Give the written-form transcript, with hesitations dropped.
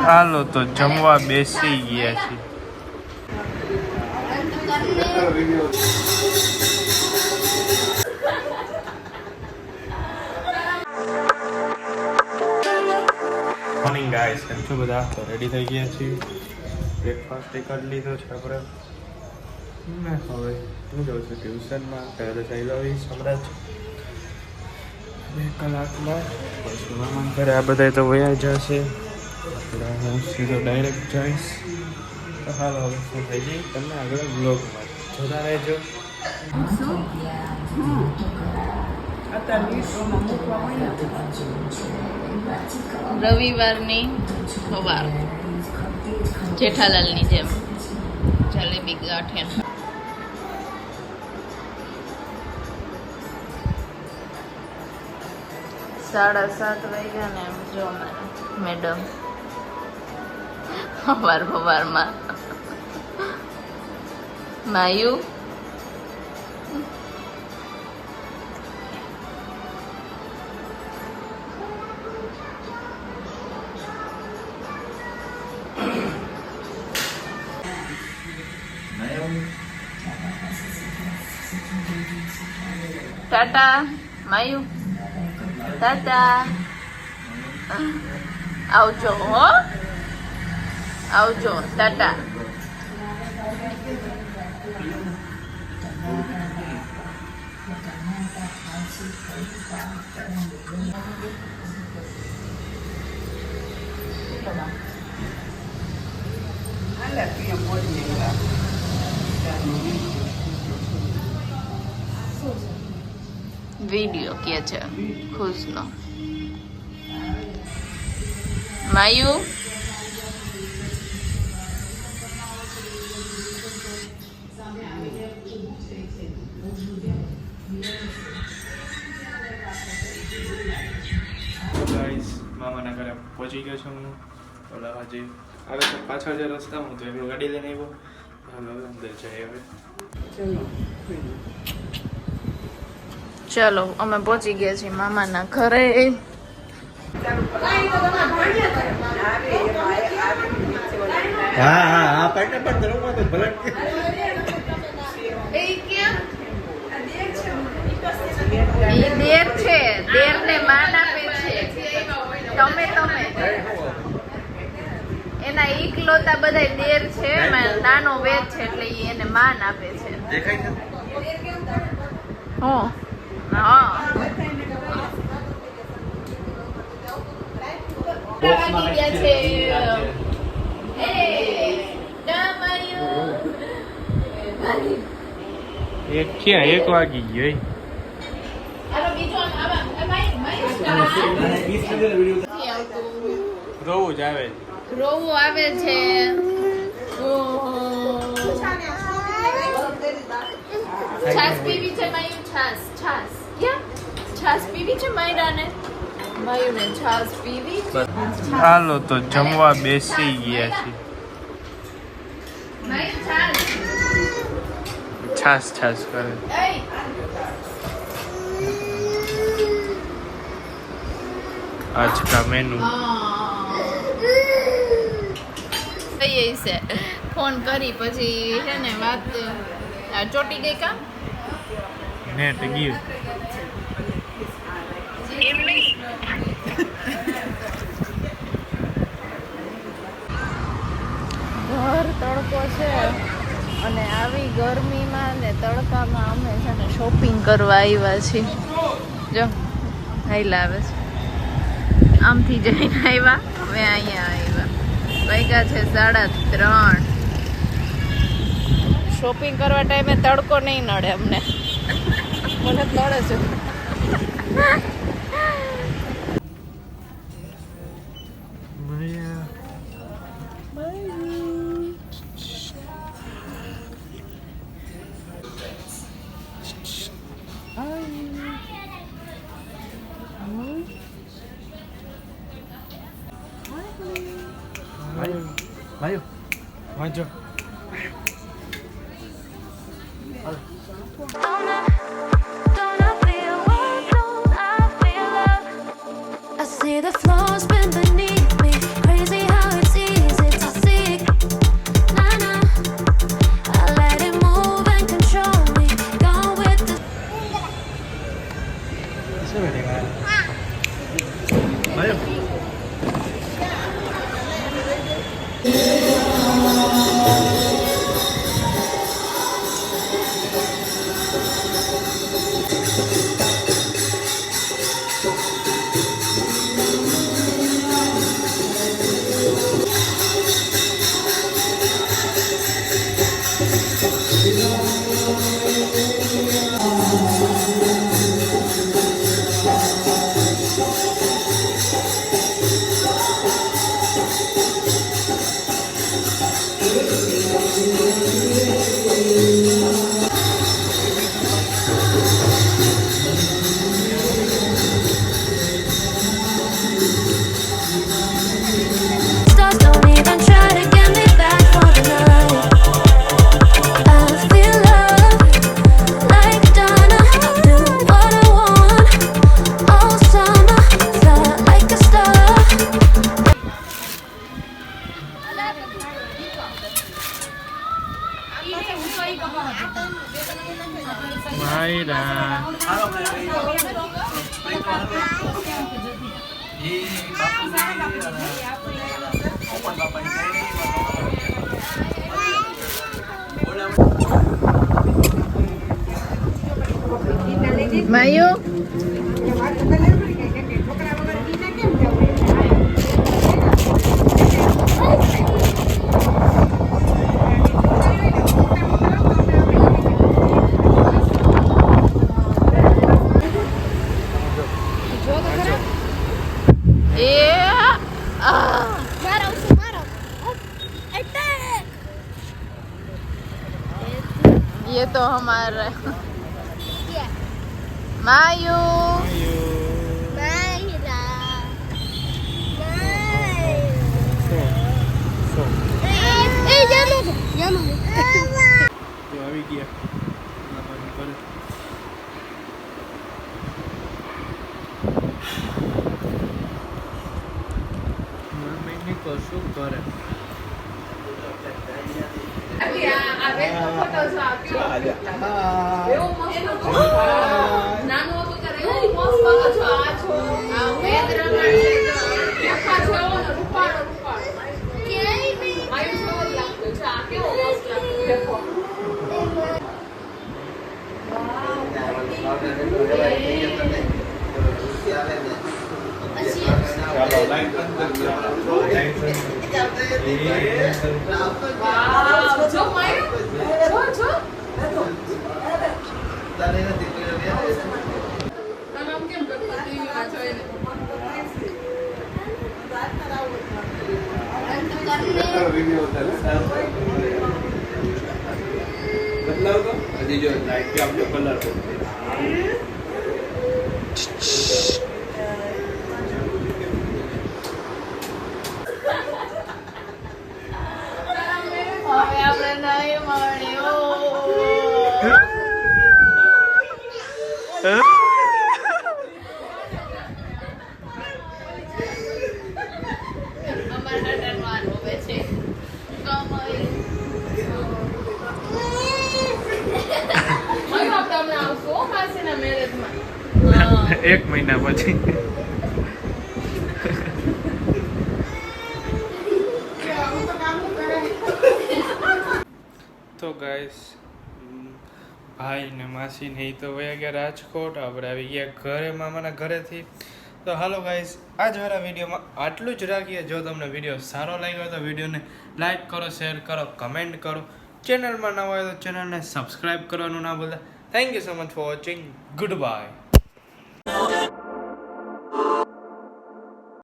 હાલો તો જમવા બેસી ગયા છીએ. મોર્નિંગ ગાઈસ, કેમ છો બધા? તો રેડી થઈ ગયા છીએ. બ્રેકફાસ્ટ કરી લીધો છે આપણે. હવે હું જાઉં છું ટ્યુશનમાં. ત્યારે ચાલી આવીશ હમણાં જ 2 કલાકમાં. પછી મામા ઘરે આ બધા તો વયા જશે. હું સીધો ડાયરેક્ટ જઈશ. તો હાલો હવે શું થઈ જાય તમને આગળ બ્લોગમાં જોતા રહેજો. રવિવારની સવાર જેઠાલાલની જેમ જલેબી ગાંઠિયા. 7:30 વાગ્યા ને એમ જો અમારા મેડમ સવારમાં માયુ ટાટા માયુ ટાટા આવજો હો આવજો ટાટા. વિડિયો કે છે ખુશનો માયુ ગાઈસ મામાના ઘરે પહોંચી ગયો છું હું. ઓલા હજી આવે છે પાછળ જે રસ્તા હું તો એમનો ગાડી લઈને આવ્યો. હાલો અંદર જઈએ હવે. ચલો અમે પહોંચી ગયા છીએ મામાના ઘરે. હા હા હા પાટા પર ધરવા તો ભલે દેર છે, દેર ને માન આપે છે. તમે એના એકલોતા બધા દેર છે, નાનો વેદ છે એટલે એને માન આપે છે. દેખાય છે. હા હા એક ક્યાં 1 વાગી ગયો. રોવું જ આવે. રોવું આવે છે. છાસ પીવી છે માયુ? છાસ ક્યાં છાસ પીવી છે માયરાને? માયુને છાસ પીવી છે. હાલો તો જમવા બેસી ગયા છીએ. માયુ છાસ છાસ કરે. आज का मेनू છે. ફોન કરી પછી છે ને વાત ચોટી ગઈ કા નેટ ગયું. ઘર તડકો છે અને આવી ગરમીમાં ને તડકામાં અમે છે ને શોપિંગ કરવા આવ્યા છીએ. જો હાઈલા આવે છે. આમથી જઈને આવ્યા, હવે અહીંયા આવ્યા. વાગ્યા છે 3:30. શોપિંગ કરવા ટાઈમે તડકો નહીં નડે અમને. મને નડે છે. ભાઈઓ વાંચો. Don't I feel Stars don't even try to get me back for the night. I feel love like Donna. Do what I want all summer. Fly like a star. માયરા માયુ એ ये तो हमारा मायू તો આવી ગયા મમ્મી કશું કરે ચાલો લાઈન અંદર બદલાવ તો હજી જો લાઈટ બી આપણો કલર હવે આપણે નહીં મળ્યો અમારા ડરવાનું હવે છે એક મહિના પછી તો ગાઈસ ભાઈ ને માસી ને તો વયા ગયા રાજકોટ આપણે આવી ગયા ઘરે મામાના ઘરેથી તો હાલો ગાઈસ આજ વાળા વિડીયોમાં આટલું જ રાખીએ જો તમને વિડીયો સારો લાગ્યો તો વિડીયોને લાઈક કરો શેર કરો કમેન્ટ કરો ચેનલમાં નવા હોય તો ચેનલને સબસ્ક્રાઈબ કરવાનું ના ભૂલતા thank you so much for watching good bye